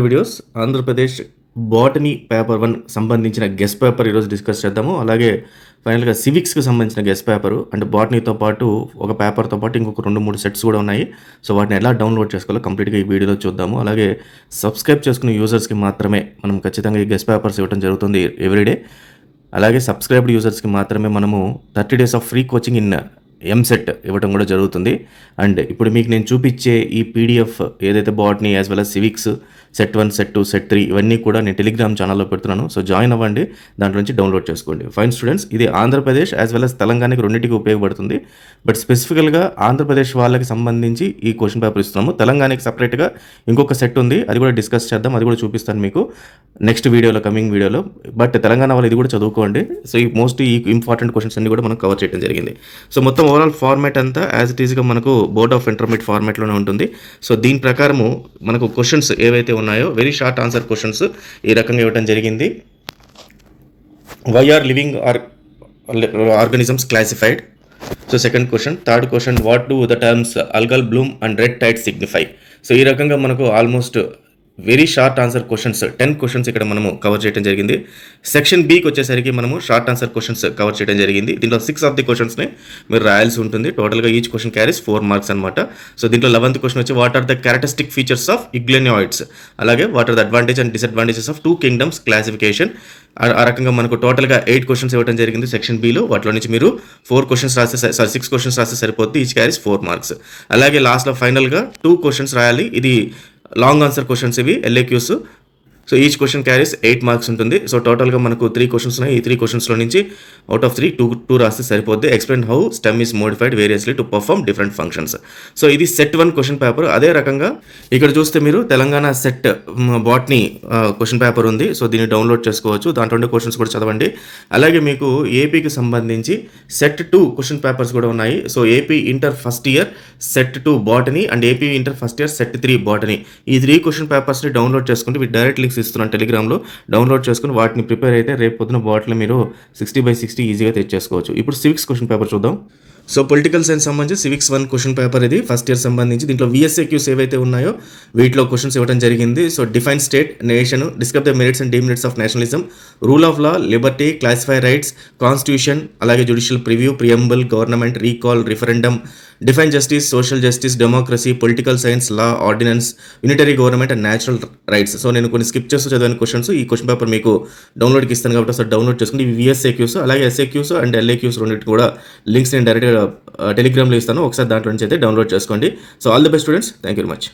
Videos Andhra Pradesh botany paper 1 సంబంధించిన guest paper ఈరోజు discuss చేద్దాము. అలాగే ఫైనల్గా సివిక్స్కి సంబంధించిన గెస్ట్ పేపరు అంటే బాటనీతో పాటు ఒక పేపర్తో పాటు ఇంకొక 2-3 సెట్స్ కూడా ఉన్నాయి. సో వాటిని ఎలా డౌన్లోడ్ చేసుకోవాలో కంప్లీట్గా ఈ వీడియోలో చూద్దాము. అలాగే సబ్స్క్రైబ్ చేసుకునే యూజర్స్కి మాత్రమే మనం ఖచ్చితంగా ఈ గెస్ట్ పేపర్స్ ఇవ్వడం జరుగుతుంది ఎవ్రీడే. అలాగే సబ్స్క్రైబ్డ్ యూజర్స్కి మాత్రమే మనము 30 days of free coaching in EAMCET ఇవ్వడం కూడా జరుగుతుంది. అండ్ ఇప్పుడు మీకు నేను చూపించే ఈ పీడిఎఫ్ ఏదైతే botany as well as civics set 1, set 2, set 3 ఇవన్నీ కూడా నేను టెలిగ్రామ్ ఛానల్లో పెడుతున్నాను. సో జాయిన్ అవ్వండి, దాంట్లో నుంచి డౌన్లోడ్ చేసుకోండి. ఫైన్ స్టూడెంట్స్, ఇది ఆంధ్రప్రదేశ్ యాజ్ వెల్ as తెలంగాణకి రెండింటికి ఉపయోగపడుతుంది. బట్ స్పెసిఫికల్గా ఆంధ్రప్రదేశ్ వాళ్ళకి సంబంధించి ఈ క్వశ్చన్ పేపర్ ఇస్తున్నాము. తెలంగాణకి సపరేట్గా ఇంకొక సెట్ ఉంది, అది కూడా డిస్కస్ చేద్దాం, అది కూడా చూపిస్తాను మీకు నెక్స్ట్ వీడియోలో, కమింగ్ వీడియోలో. బట్ తెలంగాణ వాళ్ళు ఇది కూడా చదువుకోండి. సో ఈ ఈ ఇంపార్టెంట్ క్వశ్చన్స్ అన్ని కూడా మనం కవర్ చేయడం జరిగింది. సో మొత్తం ఓవరాల్ ఫార్మాట్ అంతా యాజ్ ఇట్ ఈస్గా మనకు బోర్డ్ ఆఫ్ ఇంటర్మీడియట్ ఫార్మాట్లోనే ఉంటుంది. సో దీని ప్రకారము మనకు క్వశ్చన్స్ ఏవైతే ఉన్నాయో వెరీ షార్ట్ ఆన్సర్ క్వశ్చన్స్ ఈ రకంగా ఇవ్వడం జరిగింది. Why are living organisms classified? So second question. Third question, what do the terms algal bloom and red tide signify? So ఈ రకంగా మనకు almost very short answer questions 10 questions ఇక్కడ మనము cover చేయడం జరిగింది. సెక్షన్ బికి వచ్చేసరికి మనము షార్ట్ ఆన్సర్ క్వశ్చన్స్ కవర్ చేయడం జరిగింది. దీంట్లో 6 ఆఫ్ ది క్వశ్చన్స్ని మీరు రాయాల్సి ఉంటుంది. టోటల్గా ఈచ్ క్వశ్చన్ క్యారీస్ 4 మార్క్స్ అనమాట. సో దీంట్లో 11th క్వశ్చన్ వచ్చి what are the characteristic features of euglenoids? అలాగే what are the advantage and disadvantages of 2 kingdoms classification? ఆ రకంగా మనకు టోటల్గా 8 క్వశ్చన్స్ ఇవ్వడం జరిగింది సెక్షన్ బిలో. వాటిలో నుంచి మీరు 6 క్వశ్చన్స్ రాస్తే సరిపోద్ది. Each carries 4 marks. అలాగే లాస్ట్లో ఫైనల్గా 2 క్వశ్చన్స్ రాయాలి. ఇది లాంగ్ ఆన్సర్ క్వశ్చన్స్, ఇవి LAQs. So each question carries 8 marks ఉంటుంది. సో టోటల్గా మనకు 3 క్వశ్చన్స్ ఉన్నాయి. ఈ 3 క్వశ్చన్స్లో నుంచి అవుట్ ఆఫ్ 3 2 రాస్తే సరిపోద్ది. Explain how stem is modified variously to perform different functions. So ఇది సెట్ 1 క్వశ్చన్ పేపర్. అదే రకంగా ఇక్కడ చూస్తే మీరు Telangana set botany question paper ఉంది. సో దీన్ని డౌన్లోడ్ చేసుకోవచ్చు, దాంట్లో ఉండే క్వశ్చన్స్ కూడా చదవండి. అలాగే మీకు ఏపీకి సంబంధించి సెట్ 2 క్వశ్చన్ పేపర్స్ కూడా ఉన్నాయి. So AP inter first year set 2 botany and AP inter first year set 3 botany, ఈ 3 క్వశ్చన్ పేపర్స్ని డౌన్లోడ్ చేసుకుంటే వీటి డైరెక్ట్ లింక్స్ ఇస్తున్నాను టెలిగ్రామ్లో. డౌన్లోడ్ చేసుకుని వాటిని ప్రిపేర్ అయితే రేపు పొద్దున బాటిల్ మీరు 60/60 ఈజీగా తెచ్చేసుకోవచ్చు. ఇప్పుడు సివిక్స్ క్వశ్చన్ పేపర్ చూద్దాం. సో పొలిటికల్ సైన్స్ సంబంధించి సివిక్స్ 1 క్వశ్చన్ పేపర్ ఇది ఫస్ట్ ఇయర్ సంబంధించి. దీంట్లో విఎస్ఏక్యూస్ ఏవైతే ఉన్నాయో వీటిలో క్వశ్చన్స్ ఇవ్వడం జరిగింది. So define state, nation, describe the merits and demerits of nationalism, rule of law, liberty, classify rights, constitution, అలాగే judicial preview, preamble, government, recall, referendum, define justice, social justice, democracy, political science, law, ordinance, unitary government and natural rights. So నేను కొన్ని skip చేస్తూ చదివిన questions ఈ question paper మీకు డౌన్లోడ్కి ఇస్తాను కాబట్టి అసలు డౌన్లోడ్ చేసుకుని ఇవి విఎస్ఏక్యూస్ అలాగే ఎస్ఏక్యూస్ అండ్ ఎల్ఏక్యూస్ రెండింటి కూడా లింక్స్ నేను డైరెక్ట్గా టెలిగ్రామ్లో ఇస్తాను. ఒకసారి దాంట్లో నుంచి అయితే డౌన్లోడ్ చేసుకోండి. So all the best students, thank you very much.